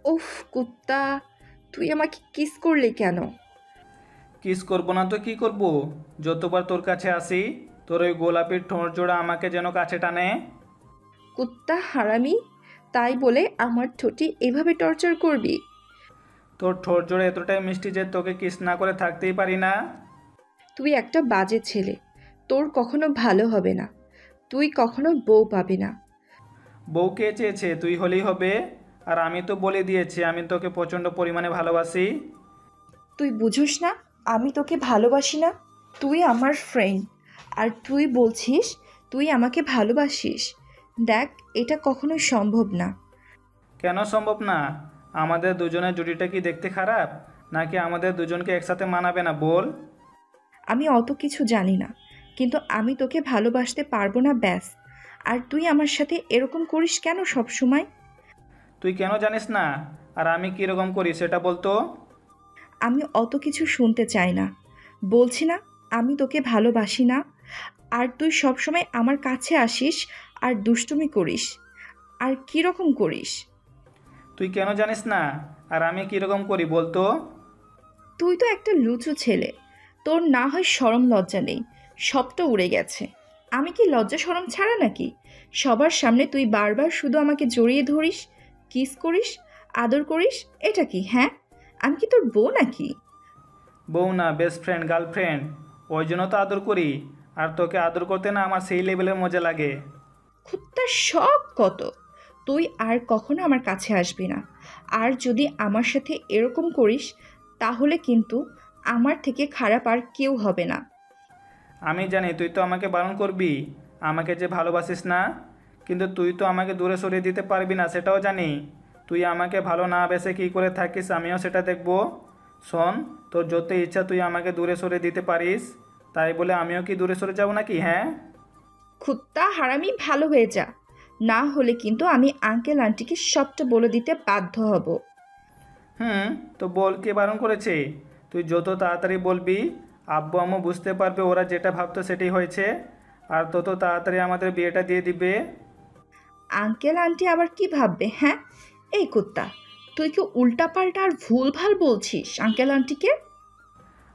উফ কুত্তা, তুই আমাকে কিস করলি কেন? কিস করবো না তো কি করব? যতবার তোর কাছে আসি তোর ওই গোলাপের ঠোঁট জোড়া আমাকে যেন কাছে টানে। কুত্তা হারামি, তাই বলে আমার ঠোঁটে এভাবে টর্চার করবি? তোর ঠোঁট জোড়া এতটাই মিষ্টি যে তোকে কিস না করে থাকতেই পারি না। তুই একটা বাজে ছেলে, তোর কখনো ভালো হবে না, তুই কখনো বউ পাবি না। বউ কে চেয়েছে? তুই হলেই হবে। আর আমি তো বলে দিয়েছি আমি তোকে প্রচণ্ড পরিমাণে ভালোবাসি। তুই বুঝোস না আমি তোকে ভালোবাসি না? তুই আমার ফ্রেন্ড, আর তুই বলছিস তুই আমাকে ভালোবাসিস। দেখ, এটা কখনো সম্ভব না। কেন সম্ভব না? আমাদের দুজনের জুটিটা কি দেখতে খারাপ, নাকি আমাদের দুজনকে একসাথে মানাবে না বল? আমি অত কিছু জানি না, কিন্তু আমি তোকে ভালোবাসতে পারবো না, ব্যাস। আর তুই আমার সাথে এরকম করিস কেন সব সময়? তুই কেন জানিস না? আর আমি কীরকম করি সেটা বলতো। আমি অত কিছু শুনতে চাই না। বলছি না আমি তোকে ভালোবাসি না, আর তুই সব সময় আমার কাছে আসিস আর দুষ্টুমি করিস। আর কি রকম করিস? তুই কেন জানিস না আর আমি কীরকম করি বলতো। তুই তো একটা লুচু ছেলে, তোর না হয় শরম লজ্জা নেই, সবটা উড়ে গেছে। আমি কি লজ্জা শরম ছাড়া নাকি? সবার সামনে তুই বারবার শুধু আমাকে জড়িয়ে ধরিস, কিস করিস, আদর করিস। এটা কি? হ্যাঁ, আমি কি তোর বউ নাকি? বউ না, বেস্ট ফ্রেন্ড, গার্লফ্রেন্ড। ওই জন্য তো আদর করি। আর তোকে আদর করতে না আমার সেই লেভেলের মজা লাগে। কুত্তার শখ কত! তুই আর কখনো আমার কাছে আসবি না। আর যদি আমার সাথে এরকম করিস, তাহলে কিন্তু আমার থেকে খারাপ আর কেউ হবে না। আমি জানি তুই তো আমাকে বারণ করবি, আমাকে যে ভালোবাসিস না। কিন্তু তুই তো আমাকে দূরে সরিয়ে দিতে পারবি না, সেটাও জানি। তুই আমাকে ভালো না বেসে কী করে থাকিস আমিও সেটা দেখব। শোন, তোর যত ইচ্ছা তুই আমাকে দূরে সরিয়ে দিতে পারিস। তাই বলে আমিও কি দূরে সরে যাব নাকি? হ্যাঁ। কুত্তা হারামি, ভালো হয়ে যা, না হলে কিন্তু আমি আঙ্কেল আন্টিকে সবটা বলে দিতে বাধ্য হব। হুম, তো বল, কে বারণ করেছে? তুই যত তাড়াতাড়ি বলবি আব্বু আম্মু বুঝতে পারবে ওরা যেটা ভাবতো সেটাই হয়েছে। আর তত তাড়াতাড়ি আমাদের বিয়েটা দিয়ে দিবে। আঙ্কেল আন্টি আবার কি ভাববে? হ্যাঁ, এই কুত্তা, তুই কি উল্টাপাল্টা আর ভুলভাল বলছিস আঙ্কেল আন্টিকে?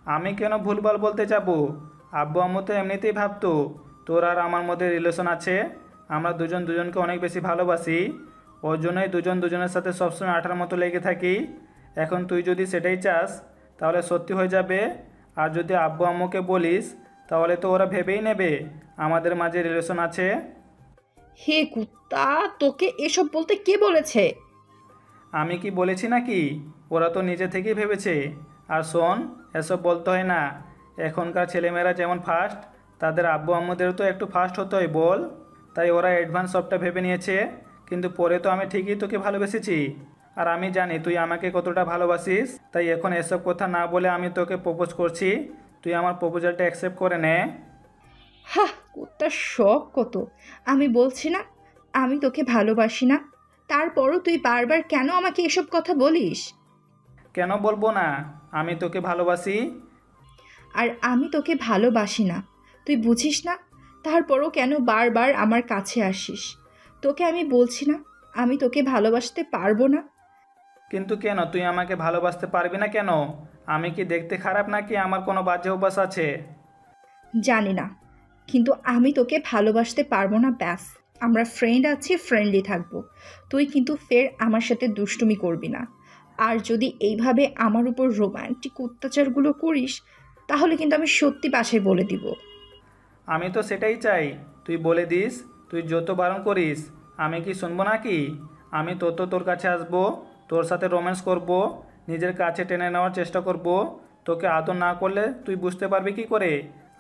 আমি কেন ভুলভাল বলতে যাব? আব্বু আম্মু তো এমনিতেই ভাবতো তোর আর আমার মধ্যে রিলেশন আছে। আমরা দুজন দুজনকে অনেক বেশি ভালোবাসি। ওর জন্যই দুজন দুজনের সাথে সবসময় আঠার মতো লেগে থাকি। এখন তুই যদি সেটাই চাস তাহলে সত্যি হয়ে যাবে। আর যদি আব্বু আম্মুকে বলিস তাহলে তো ওরা ভেবেই নেবে আমাদের মাঝে রিলেশন আছে। হে কুত্তা, তোকে এসব বলতে কে বলেছে? আমি কি বলেছি নাকি? ওরা তো নিজে থেকেই ভেবেছে। আর শোন, এসব বলতে হয় না। এখনকার ছেলেমেয়েরা যেমন ফার্স্ট, তাদের আব্বু আম্মুদেরও তো একটু ফার্স্ট হতে হয় বল। তাই ওরা অ্যাডভান্স সবটা ভেবে নিয়েছে। কিন্তু পরে তো আমি ঠিকই তোকে ভালোবেসেছি। আর আমি জানি তুই আমাকে কতটা ভালোবাসিস। তাই এখন এসব কথা না বলে আমি তোকে প্রপোজ করছি। তুই আমার প্রপোজালটা অ্যাকসেপ্ট করে নে। হাহ, কুত্তার শখ কত! আমি বলছি না আমি তোকে ভালোবাসি না, তারপরও তুই বারবার কেন আমাকে এসব কথা বলিস? কেন বলবো না? আমি তোকে ভালোবাসি। আর আমি তোকে ভালোবাসি না, তুই বুঝিস না? তারপরও কেন বারবার আমার কাছে আসিস? তোকে আমি বলছি না আমি তোকে ভালোবাসতে পারবো না? কিন্তু কেন তুই আমাকে ভালোবাসতে পারবি না কেন? আমি কি দেখতে খারাপ নাকি আমার কোনো বাজে অভ্যাস আছে? জানি না, কিন্তু আমি তোকে ভালোবাসতে পারবো না, ব্যাস। আমরা ফ্রেন্ড আছি, ফ্রেন্ডলি থাকবো। তুই কিন্তু ফের আমার সাথে দুষ্টুমি করবি না। আর যদি এইভাবে আমার উপর রোমান্টিক অত্যাচারগুলো করিস, তাহলে কিন্তু আমি সত্যি বাসায় বলে দিব। আমি তো সেটাই চাই, তুই বলে দিস। তুই যত বারণ করিস আমি কি শুনবো নাকি? আমি তত তোর কাছে আসবো, তোর সাথে রোম্যান্স করব, নিজের কাছে টেনে নেওয়ার চেষ্টা করব। তোকে আদর না করলে তুই বুঝতে পারবি কি করে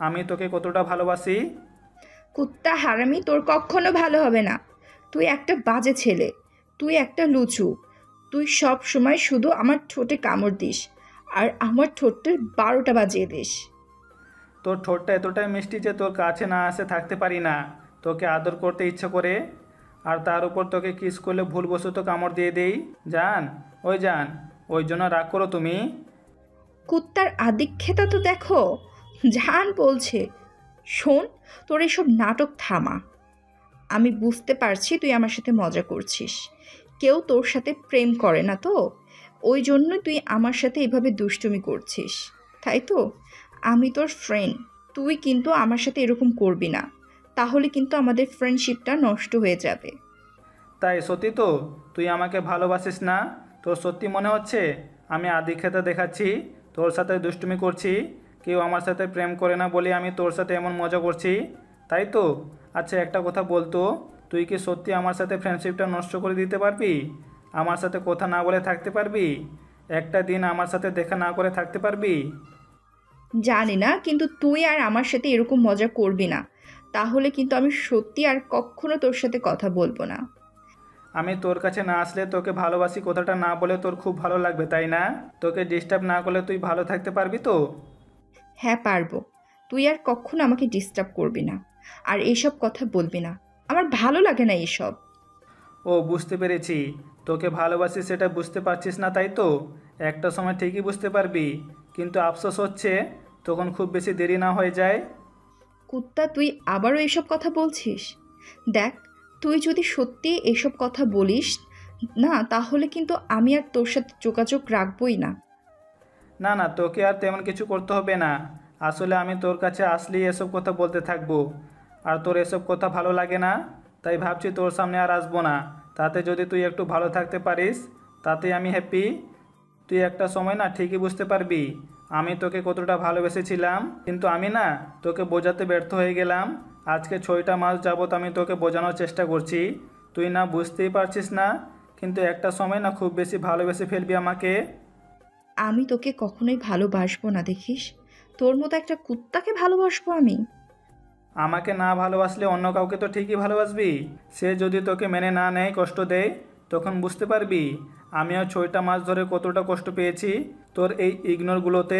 আমি তোকে কতটা ভালোবাসি। কুত্তা হারামি, তোর কখনো ভালো হবে না। তুই একটা বাজে ছেলে, তুই একটা লুচু। তুই সব সময় শুধু আমার ঠোঁটে কামড় দিস, আর আমার ঠোঁটের 12টা বাজিয়ে দিস। তোর ঠোঁটটা এতটাই মিষ্টি যে তোর কাছে না আসে থাকতে পারি না। তোকে আদর করতে ইচ্ছে করে। আর তার উপর তোকে কিস করলে ভুলবশত কামড় দিয়ে দেই। জান, ওই জান, ওই জন্য রাগ করো তুমি? কুত্তার আদিক্ষেতা তো দেখো, জান বলছে। শোন, তোর এসব নাটক থামা। আমি বুঝতে পারছি তুই আমার সাথে মজা করছিস। কেউ তোর সাথে প্রেম করে না তো, ওই জন্য তুই আমার সাথে এভাবে দুষ্টুমি করছিস, তাই তো? আমি তোর ফ্রেন্ড, তুই কিন্তু আমার সাথে এরকম করবি না, তাহলে কিন্তু আমাদের ফ্রেন্ডশিপটা নষ্ট হয়ে যাবে। তাই সত্যি তো তুই আমাকে ভালোবাসিস না? তোর সত্যি মনে হচ্ছে আমি আদিক্ষেতা দেখাচ্ছি, তোর সাথে দুষ্টুমি করছি, কেউ আমার সাথে প্রেম করে না বলে আমি তোর সাথে এমন মজা করছি, তাই তো? আচ্ছা একটা কথা বলতো, তুই কি সত্যি আমার সাথে ফ্রেন্ডশিপটা নষ্ট করে দিতে পারবি? আমার সাথে কথা না বলে থাকতে পারবি? একটা দিন আমার সাথে দেখা না করে থাকতে পারবি? জানি না, কিন্তু তুই আর আমার সাথে এরকম মজা করবি না, তাহলে কিন্তু আমি সত্যি আর কখনো তোর সাথে কথা বলবো না। আমি তোর কাছে না আসলে তোকে ভালোবাসি কথাটা না বলে তোর খুব ভালো লাগবে তাই না? তোকে ডিস্টার্ব না করলে তুই ভালো থাকতে পারবি তো? হ্যাঁ পারবো। তুই আর কখনো আমাকে ডিস্টার্ব করবি না, আর এইসব কথা বলবি না। আমার ভালো লাগে না এসব। ও বুঝতে পেরেছি, তোকে ভালোবাসি সেটা বুঝতে পারছিস না তাই তো? একটা সময় ঠিকই বুঝতে পারবি, কিন্তু আফসোস হচ্ছে তখন খুব বেশি দেরি না হয়ে যায়। কুত্তা, তুই আবারও এসব কথা বলছিস? দেখ, তুই যদি সত্যি এসব কথা বলিস না, তাহলে কিন্তু আমি আর তোর সাথে যোগাযোগ রাখবই না। না না, তোকে আর তেমন কিছু করতে হবে না। আসলে আমি তোর কাছে আসলেই এসব কথা বলতে থাকবো, আর তোর এসব কথা ভালো লাগে না, তাই ভাবছি তোর সামনে আর আসবো না। তাতে যদি তুই একটু ভালো থাকতে পারিস তাতেই আমি হ্যাপি। তুই একটা সময় না ঠিকই বুঝতে পারবি আমি তোকে কতটা ভালোবেসেছিলাম, কিন্তু আমি না তোকে বোঝাতে ব্যর্থ হয়ে গেলাম। আজকে 6টা মাস যাবত আমি তোকে বোঝানোর চেষ্টা করছি, তুই না বুঝতেই পারছিস না, কিন্তু একটা সময় না খুব বেশি ভালোবেসে ফেলবি আমাকে। আমি তোকে কখনোই ভালোবাসবো না, দেখিস। তোর মতো একটা কুত্তাকে ভালোবাসবো আমি? আমাকে না ভালোবাসলে অন্য কাউকে তো ঠিকই ভালোবাসবি। সে যদি তোকে মেনে না নেয়, কষ্ট দেয়, তখন বুঝতে পারবি আমিও 6টা মাস ধরে কতটা কষ্ট পেয়েছি তোর এই ইগনোরগুলোতে।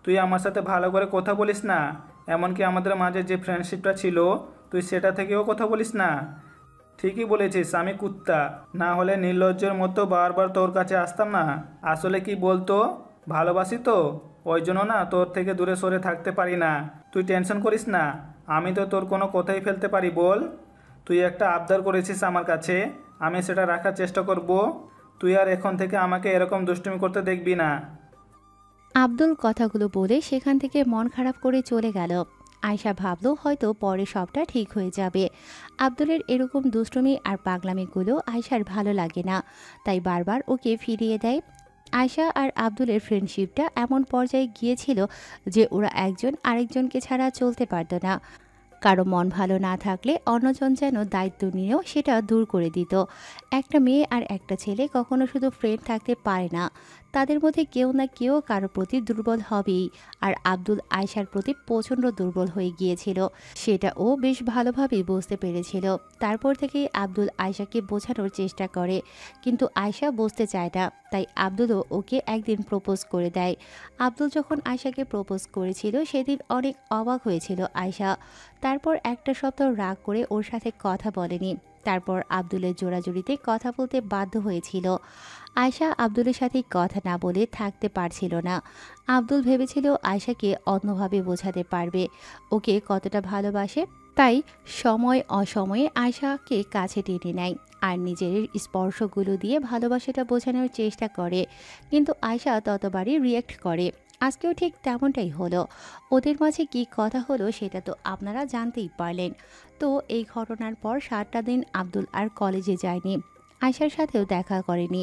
তুই আমার সাথে ভালো করে কথা বলিস না, এমনকি আমাদের মাঝে যে ফ্রেন্ডশিপটা ছিল তুই সেটা থেকেও কথা বলিস না। ঠিকই বলেছিস, আমি কুত্তা, না হলে নির্লজ্জের মতো বারবার তোর কাছে আসতাম না। আসলে কি বলতো, ভালোবাসি তো, ওই জন্য না তোর থেকে দূরে সরে থাকতে পারি না। তুই টেনশন করিস না, আমি তো তোর কোনো কথাই ফেলতে পারি বল। তুই একটা আবদার করেছিস আমার কাছে, আমি সেটা রাখার চেষ্টা করব। তুই আর এখন থেকে আমাকে এরকম দুষ্টুমি করতে দেখবি না। আব্দুল কথাগুলো বলে সেখান থেকে মন খারাপ করে চলে গেল। আয়শা ভাবলো হয়তো পরে সবটা ঠিক হয়ে যাবে। আব্দুলের এরকম দুষ্টুমি আর পাগলামিগুলো আয়শার ভালো লাগে না, তাই বারবার ওকে ফিরিয়ে দেয়। আয়শা আর আব্দুলের ফ্রেন্ডশিপটা এমন পর্যায়ে গিয়েছিল যে ওরা একজন আরেকজনকে ছাড়া চলতে পারত না। কারো মন ভালো না থাকলে অন্যজন যেন দায়িত্ব নিয়েও সেটা দূর করে দিত। একটা মেয়ে আর একটা ছেলে কখনো শুধু ফ্রেন্ড থাকতে পারে না, তাদের মধ্যে কেউ না কেউ কারো প্রতি দুর্বল হবেই। আর আব্দুল আয়শার প্রতি প্রচণ্ড দুর্বল হয়ে গিয়েছিল, সেটা ও বেশ ভালোভাবেই বুঝতে পেরেছিল। তারপর থেকেই আব্দুল আয়শাকে বোঝানোর চেষ্টা করে, কিন্তু আয়শা বুঝতে চায় না। তাই আব্দুলও ওকে একদিন প্রপোজ করে দেয়। আব্দুল যখন আয়শাকে প্রপোজ করেছিল সেদিন অনেক অবাক হয়েছিল আয়শা। তারপর একটা সপ্তাহ রাগ করে ওর সাথে কথা বলেনি। তারপর আব্দুলের জোড়াজুড়িতে কথা বলতে বাধ্য হয়েছিল। আয়শা আব্দুলের সাথে কথা না বলে থাকতে পারছিল না। আব্দুল ভেবেছিল আয়শাকে অন্যভাবে বোঝাতে পারবে ওকে কতটা ভালোবাসে, তাই সময় অসময়ে আয়শাকে কাছে টেনে নেয় আর নিজের স্পর্শগুলো দিয়ে ভালোবাসাটা বোঝানোর চেষ্টা করে, কিন্তু আয়শা ততবারই রিয়্যাক্ট করে। আজকেও ঠিক তেমনটাই হলো। ওদের মাঝে কী কথা হলো সেটা তো আপনারা জানতেই পারলেন। তো এই ঘটনার পর 7টা দিন আব্দুল আর কলেজে যায়নি, আয়শার সাথেও দেখা করেনি,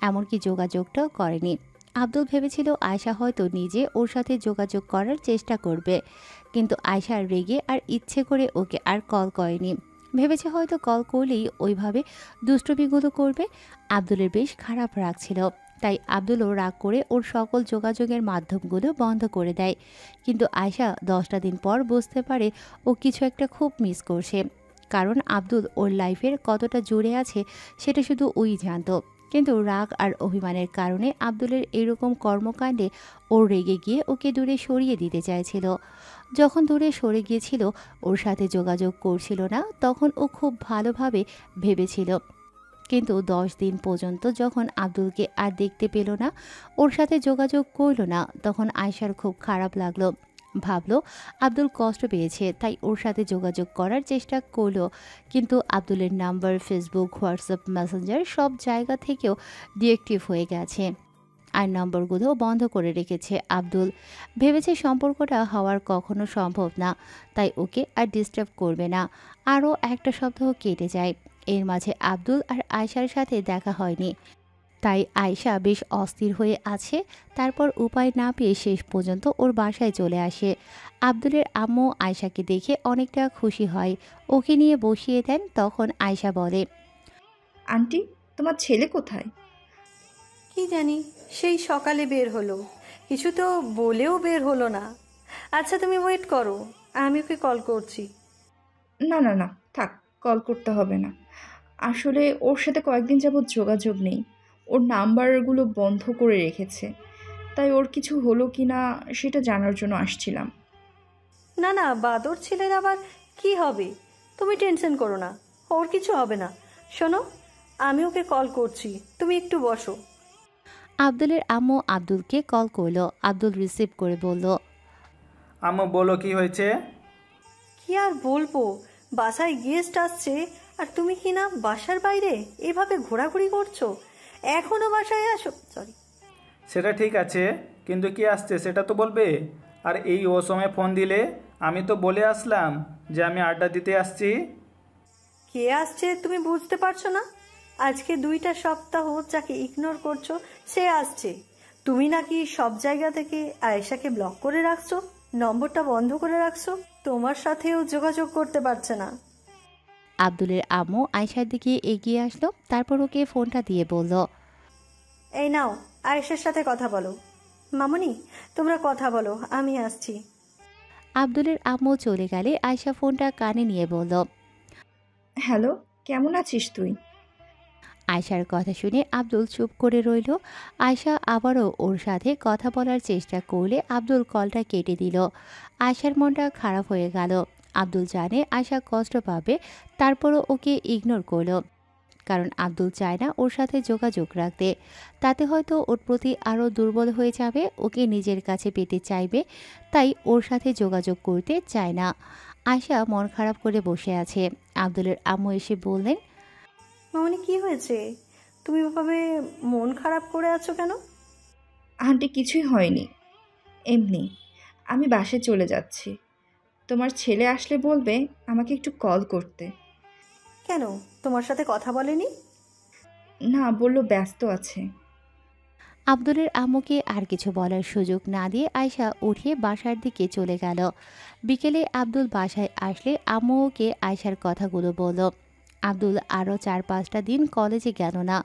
এমনকি যোগাযোগটাও করেনি। আব্দুল ভেবেছিল আয়শা হয়তো নিজে ওর সাথে যোগাযোগ করার চেষ্টা করবে, কিন্তু আয়শা রেগে আর ইচ্ছে করে ওকে আর কল করেনি। ভেবেছে হয়তো কল করলেই ওইভাবে দুষ্টুমিগুলো করবে। আব্দুলের বেশ খারাপ লাগছিল, তাই আব্দুলও রাগ করে ওর সকল যোগাযোগের মাধ্যমগুলো বন্ধ করে দেয়। কিন্তু আয়শা 10টা দিন পর বুঝতে পারে ও কিছু একটা খুব মিস করছে, কারণ আব্দুল ওর লাইফের কতটা জুড়ে আছে সেটা শুধু ওই জানতো। কিন্তু রাগ আর অভিমানের কারণে আব্দুলের এরকম কর্মকাণ্ডে ওর রেগে গিয়ে ওকে দূরে সরিয়ে দিতে চাইছিল। যখন দূরে সরে গিয়েছিল, ওর সাথে যোগাযোগ করছিল না, তখন ও খুব ভালোভাবে ভেবেছিল। কিন্তু 10 দিন পর্যন্ত যখন আব্দুলকে আর দেখতে পেল না, ওর সাথে যোগাযোগ করলো না, তখন আয়শার খুব খারাপ লাগলো। ভাবলো আব্দুল কষ্ট পেয়েছে, তাই ওর সাথে যোগাযোগ করার চেষ্টা করলো, কিন্তু আব্দুলের নাম্বার, ফেসবুক, হোয়াটসঅ্যাপ, মেসেঞ্জার সব জায়গা থেকেও ডিএক্টিভ হয়ে গেছে আর নম্বরগুলো বন্ধ করে রেখেছে আব্দুল। ভেবেছে সম্পর্কটা হওয়ার কখনো সম্ভব না, তাই ওকে আর ডিস্টার্ব করবে না। আরও একটা সপ্তাহ কেটে যায়। এর মাঝে আব্দুল আর আয়শার সাথে দেখা হয়নি, তাই আয়শা বেশ অস্থির হয়ে আছে। তারপর উপায় না পেয়ে শেষ পর্যন্ত ওর বাসায় চলে আসে। আব্দুলের আম্মু আয়শাকে দেখে অনেকটা খুশি হয়, ওকে নিয়ে বসিয়ে দেন। তখন আয়শা বলে, আন্টি, তোমার ছেলে কোথায়? কি জানি, সেই সকালে বের হলো, কিছু তো বলেও বের হলো না। আচ্ছা তুমি ওয়েট করো, আমি ওকে কল করছি। না না না, থাক, কল করতে হবে না। আসলে ওর সাথে কয়েকদিন যাবৎ যোগাযোগ নেই। ওর নাম্বারগুলো বন্ধ করে রেখেছে, তাই ওর কিছু হলো কি না সেটা জানার জন্য আসছিলাম। না না, বাদর ছেলের আবার কি হবে? তুমি টেনশন করো না, ওর কিছু হবে না। শোনো, আমি ওকে কল করছি, তুমি একটু বসো। আব্দুলের আম্মু আব্দুলকে কল করলো। আব্দুল রিসিভ করে বলল, আম্মু বলো কি হয়েছে? কি আর বলবো, বাসায় গেস্ট আসছে আর তুমি কি না বাসার বাইরে এভাবে ঘোরাঘুরি করছো? এখনো বাসায় আসো? সরি। সেটা ঠিক আছে, কিন্তু কি আসছে সেটা তো বলবে। আর এই অসময়ে ফোন দিলে? আমি তো বলে আসলাম যে আমি আড্ডা দিতে আসছি। কে আসছে তুমি বুঝতে পারছো না? আজকে 2টা সপ্তাহ যাকে ইগনোর করছো সে আসছে। তুমি নাকি সব জায়গা থেকে আয়েশাকে ব্লক করে রাখছো, নম্বরটা বন্ধ করে রাখছো, তোমার সাথেও যোগাযোগ করতে পারছে না। আব্দুলের আম্মু আয়শার দিকে এগিয়ে আসলো। তারপর ওকে ফোনটা দিয়ে বলল, এই নাও, আয়েশার সাথে কথা বলো। মামুনি, তোমরা কথা বলো, আমি আসছি। আব্দুলের আম্মু চলে গেলে আয়শা ফোনটা কানে নিয়ে বলল, হ্যালো, কেমন আছিস তুই? আয়শার কথা শুনে আব্দুল চুপ করে রইল। আয়শা আবারও ওর সাথে কথা বলার চেষ্টা করলে আব্দুল কলটা কেটে দিল। আয়শার মনটা খারাপ হয়ে গেল। আব্দুল জানে আয়শা কষ্ট পাবে, তারপরও ওকে ইগনোর করলো, কারণ আব্দুল চায় না ওর সাথে যোগাযোগ রাখতে। তাতে হয়তো ওর প্রতি আরও দুর্বল হয়ে যাবে, ওকে নিজের কাছে পেতে চাইবে, তাই ওর সাথে যোগাযোগ করতে চায় না। আয়শা মন খারাপ করে বসে আছে। আব্দুলের আম্মু এসে বললেন, মামুনি, কি হয়েছে? তুমি এভাবে মন খারাপ করে আছো কেন? আন্টি, কিছুই হয়নি, এমনি। আমি বাসে চলে যাচ্ছি। তোমার ছেলে আসলে বলবে আমাকে একটু কল করতে। কেন, তোমার সাথে কথা বলেনি? না, বললো ব্যস্ত আছে। আব্দুলের আম্মুকে আর কিছু বলার সুযোগ না দিয়ে আয়শা উঠে বাসার দিকে চলে গেল। বিকেলে আব্দুল বাসায় আসলে আম্মু ওকে আয়শার কথাগুলো বলল। আব্দুল আরও 4-5টা দিন কলেজে গেল না।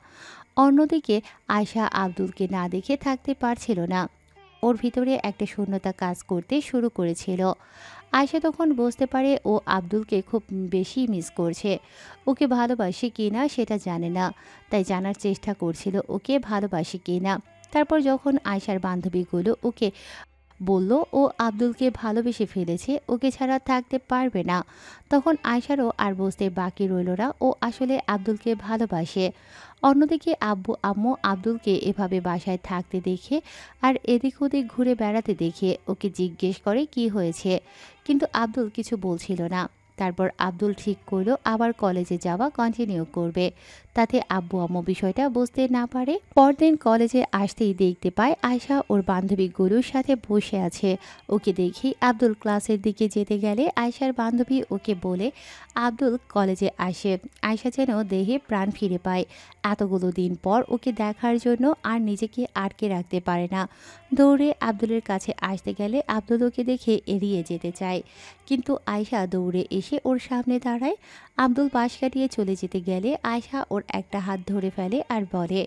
অন্যদিকে আয়শা আব্দুলকে না দেখে থাকতে পারছিল না। ওর ভিতরে একটা শূন্যতা কাজ করতে শুরু করেছিল। আয়শা তখন বুঝতে পারে ও আব্দুলকে খুব বেশি মিস করছে। ওকে ভালোবাসে কি না সেটা জানে না, তাই জানার চেষ্টা করছিল ওকে ভালোবাসে কি না। তারপর যখন আয়শার বান্ধবীগুলো ওকে বলল ও আব্দুলকে ভালোবেসে ফেলেছে, ওকে ছাড়া থাকতে পারবে না, তখন আয়শারও আর বুঝতে বাকি রইল না ও আসলে আব্দুলকে ভালোবাসে। অন্যদিকে আব্বু আম্মু আব্দুলকে এভাবে বাসায় থাকতে দেখে আর এদিক ওদিক ঘুরে বেড়াতে দেখে ওকে জিজ্ঞেস করে কি হয়েছে, কিন্তু আব্দুল কিছু বলছিল না। তারপর আব্দুল ঠিক করলো আবার কলেজে যাওয়া কন্টিনিউ করবে, তাতে আব্বু আম্মু বিষয়টা বুঝতে না পারে। পরদিন কলেজে আসতেই দেখতে পায় আয়শা ওর বান্ধবীগুলোর সাথে বসে আছে। ওকে দেখেই আব্দুল ক্লাসের দিকে যেতে গেলে আয়শার বান্ধবী ওকে বলে আব্দুল কলেজে আসে। আয়শা যেন দেহে প্রাণ ফিরে পায়। এতগুলো দিন পর ওকে দেখার জন্য আর নিজেকে আটকে রাখতে পারে না। দৌড়ে আব্দুলের কাছে আসতে গেলে আব্দুল ওকে দেখে এড়িয়ে যেতে চায়, কিন্তু আয়শা দৌড়ে এসে ওর সামনে দাঁড়ায়। আব্দুল পাশ কাটিয়ে চলে যেতে গেলে আয়শা ওর একটা হাত ধরে ফেলে আর বলে,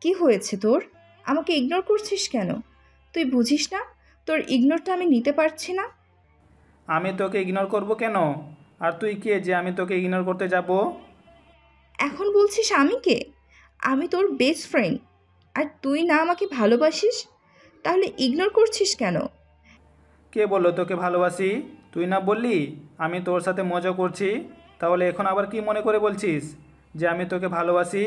কি হয়েছে তোর? আমাকে ইগনোর করছিস কেন? তুই বুঝিস না তোর ইগনোরটা আমি নিতে পারছি না? আমি তোকে ইগনোর করব কেন? আর তুই কে যে আমি তোকে ইগনোর করতে যাব? এখন বলছিস আমি কে? আমি তোর বেস্ট ফ্রেন্ড, আর তুই না আমাকে ভালোবাসিস, তাহলে ইগনোর করছিস কেন? কে বললো তোকে ভালোবাসি? তুই না বললি আমি তোর সাথে মজা করছি? তাহলে এখন আবার কি মনে করে বলছিস যে আমি তোকে ভালোবাসি?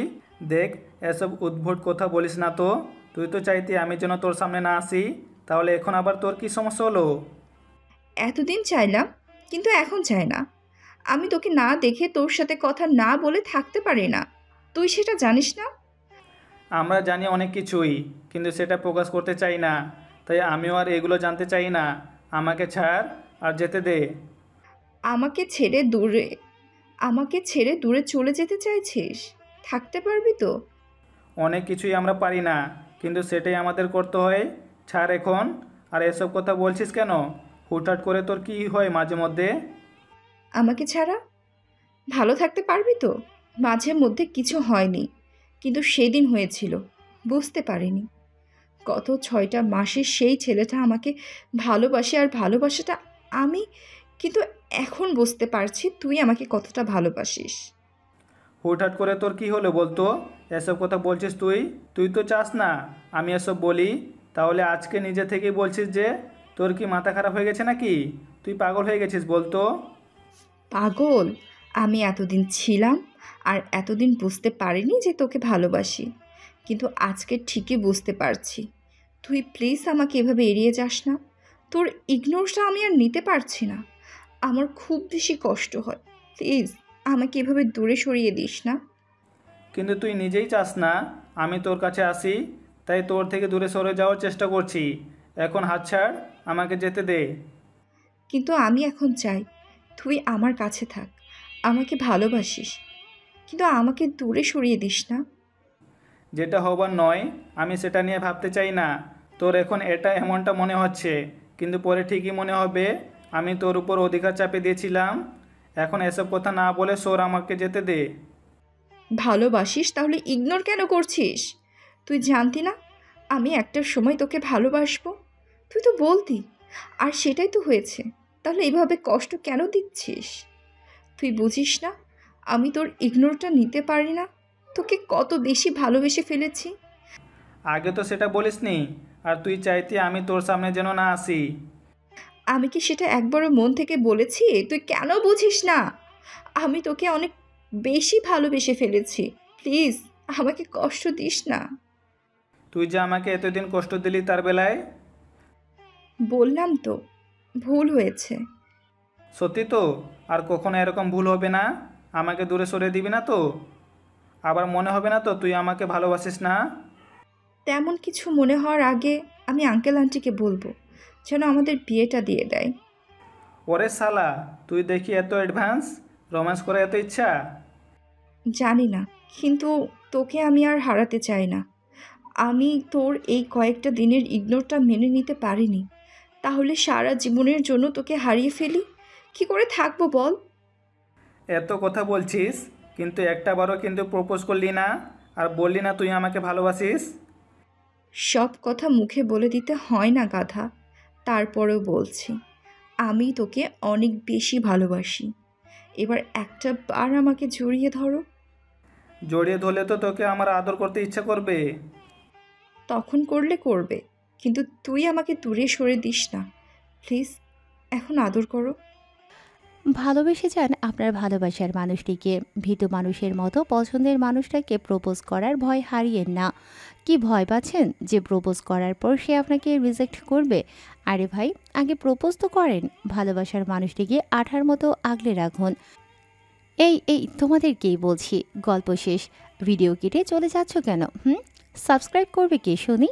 দেখ, এসব উদ্ভট কথা বলিস না তো। তুই তো চাইতি আমি যেন তোর সামনে না আসি, তাহলে এখন আবার তোর কি সমস্যা হলো? এতদিন চাইলাম, কিন্তু এখন চাই না। আমি তোকে না দেখে তোর সাথে কথা না বলে থাকতে পারি না। তুই সেটা জানিস না? আমরা জানি অনেক কিছুই, কিন্তু সেটা প্রকাশ করতে চাই না। তাই আমিও আর এগুলো জানতে চাই না। আমাকে ছাড় আর যেতে দে। আমাকে ছেড়ে দূরে আমাকে ছেড়ে দূরে চলে যেতে চাইছিস? থাকতে পারবি তো? অনেক কিছুই আমরা পারি না, কিন্তু সেটাই আমাদের করতে হয়। ছাড় এখন। আর এসব কথা বলছিস কেন? হুটহাট করে তোর কি হয় মাঝে মধ্যে? আমাকে ছাড়া ভালো থাকতে পারবি তো? মাঝে মধ্যে কিছু হয়নি, কিন্তু সেদিন হয়েছিল। বুঝতে পারিনি। গত 6টা মাসে সেই ছেলেটা আমাকে ভালোবাসে, আর ভালোবাসাটা আমি কিন্তু এখন বুঝতে পারছি তুই আমাকে কতটা ভালোবাসিস। হুটহাট করে তোর কি হলো বলতো? এসব কথা বলছিস তুই? তুই তো চাস না আমি এসব বলি। তাহলে আজকে নিজে থেকেই বলছিস যে তোর কি মাথা খারাপ হয়ে গেছে নাকি? তুই পাগল হয়ে গেছিস বলতো? পাগল আমি এতদিন ছিলাম, আর এতদিন বুঝতে পারিনি যে তোকে ভালোবাসি। কিন্তু আজকে ঠিকই বুঝতে পারছি। তুই প্লিজ আমাকে এভাবে এড়িয়ে যাস না। তোর ইগনোরটা আমি আর নিতে পারছি না। আমার খুব বেশি কষ্ট হয়। প্লিজ আমাকে এভাবে দূরে সরিয়ে দিস না। কিন্তু তুই নিজেই চাস না আমি তোর কাছে আসি, তাই তোর থেকে দূরে সরে যাওয়ার চেষ্টা করছি। এখন হাত ছাড়, আমাকে যেতে দে। কিন্তু আমি এখন চাই তুই আমার কাছে থাক। আমাকে ভালোবাসিস, কিন্তু আমাকে দূরে সরিয়ে দিস না। যেটা হবার নয় আমি সেটা নিয়ে ভাবতে চাই না। তোর এখন এটা এমনটা মনে হচ্ছে, কিন্তু পরে ঠিকই মনে হবে আমি তোর উপর অধিকার চাপিয়ে দিয়েছিলাম। এখন এসব কথা না বলে সর, আমাকে যেতে দে। ভালোবাসিস তাহলে ইগনোর কেন করছিস? তুই জানতি না আমি একটা সময় তোকে ভালোবাসবো? তুই তো বলতি, আর সেটাই তো হয়েছে। তাহলে এইভাবে কষ্ট কেন দিচ্ছিস? তুই বুঝিস না আমি তোর ইগনোরটা নিতে পারি না। তোকে কত বেশি ভালোবেসে ফেলেছি। আগে তো সেটা বলিসনি, আর তুই চাইতি আমি তোর সামনে যেন না আসি। আমি কি সেটা একবারও মন থেকে বলেছি? তুই কেন বুঝিস না? আমি তোকে অনেক বেশি ভালোবেসে ফেলেছি। প্লিজ আমাকে কষ্ট দিস না। তুই যে আমাকে এতদিন কষ্ট দিলি তার বেলায়। বললাম তো, ভুল হয়েছে। সত্যি তো? আর কখনো এরকম ভুল হবে না? আমাকে দূরে সরে দিবি না তো? আবার মনে হবে না তো তুই আমাকে ভালোবাসিস না? তেমন কিছু মনে হওয়ার আগে আমি আঙ্কেল আন্টিকে বলবো যেন আমাদের বিয়েটা দিয়ে দেয়। ওরে শালা, তুই দেখি এত অ্যাডভান্স, রোম্যান্স করে এত ইচ্ছা। জানি না, কিন্তু তোকে আমি আর হারাতে চাই না। আমি তোর এই কয়েকটা দিনের ইগনোরটা মেনে নিতে পারিনি। তাহলে সারা জীবনের জন্য তোকে হারিয়ে ফেলি, কি করে থাকবো বল? এত কথা বলছিস, কিন্তু একটা বারও কিন্তু প্রপোজ করলি না, আর বললি না তুই আমাকে ভালোবাসিস। সব কথা মুখে বলে দিতে হয় না গাধা। তারপরেও বলছি, আমি তোকে অনেক বেশি ভালোবাসি। এবার একটা বার আমাকে জড়িয়ে ধরো। জড়িয়ে ধরলে তো তোকে আমার আদর করতে ইচ্ছা করবে। তখন করলে করবে, কিন্তু তুই আমাকে দূরে সরে দিস না। প্লিজ এখন আদর করো। ভালোবেসে যান আপনার ভালোবাসার মানুষটিকে। ভীতু মানুষের মতো পছন্দের মানুষটাকে প্রপোজ করার ভয় হারিয়েন না। কি ভয় পাচ্ছেন যে প্রপোজ করার পর সে আপনাকে রিজেক্ট করবে? আরে ভাই, আগে প্রপোজ তো করেন। ভালোবাসার মানুষটিকে আঠার মতো আগলে রাখুন। এই তোমাদেরকেই বলছি, গল্প শেষ। ভিডিও কেটে চলে যাচ্ছ কেন? সাবস্ক্রাইব করবে কে শুনি?